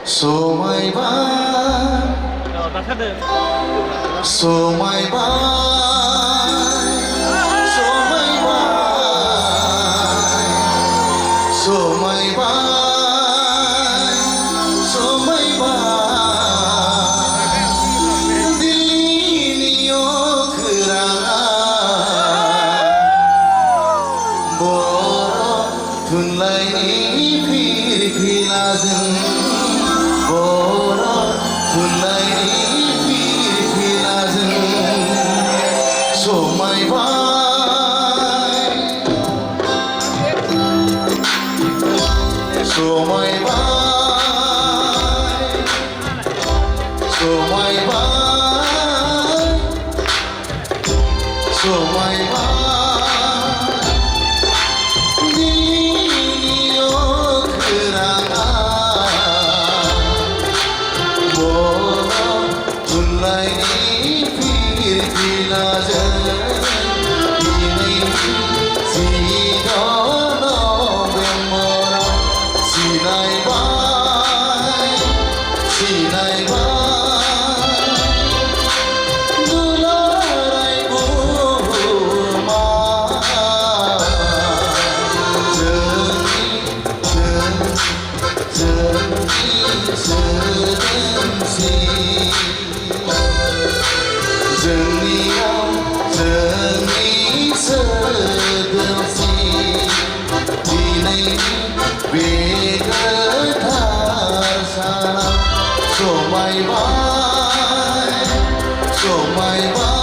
समायबा समायबा समायबा समायबा समायबा दिल्लीनि अखोराङा बर' थुनलाइनि फिरफिलाजों बर' थुनलाइनि फिरफिलाजों समायबाय समायबाय समायबाय समायबाय दिल्लीनि अखोराङा बर' थुनलाइनि फिरफिलाजों दिनै 10 नबेम्बराव सिनायबाय दुलाराय बुहुमा जोंनि सोदोमस्रि जोंनियाव जोंनि सोदोमस्रि दिनैनि बे गोथार सानाव समायबाय समायबाय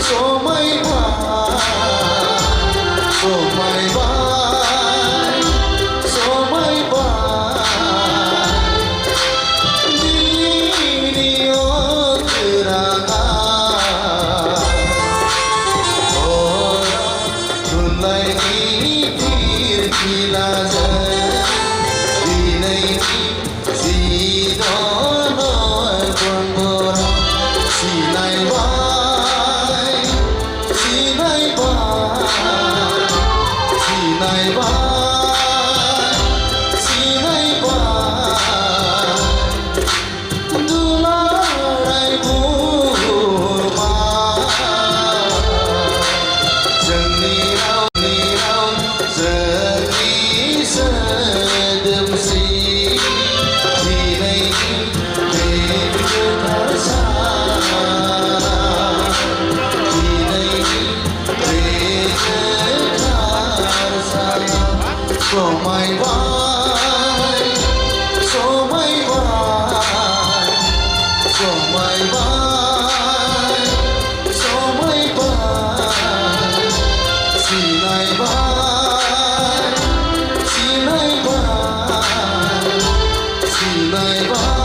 số mấy bài số mấy bài số mấy bài đi đi ô từ đàng ôi tuần này đi đi thì là giờ đi này gì đó nói quên bờ chỉ này vai chỉ này vai chỉ này vai chỉ này vai đưa lại buồn mà dần đi đâu giờ đi giờ đêm gì thì này về chưa thật xa thì này về chưa thật xa số mây vai số mây vai số mây vai số mây vai chỉ này vai chỉ này vai chỉ này vai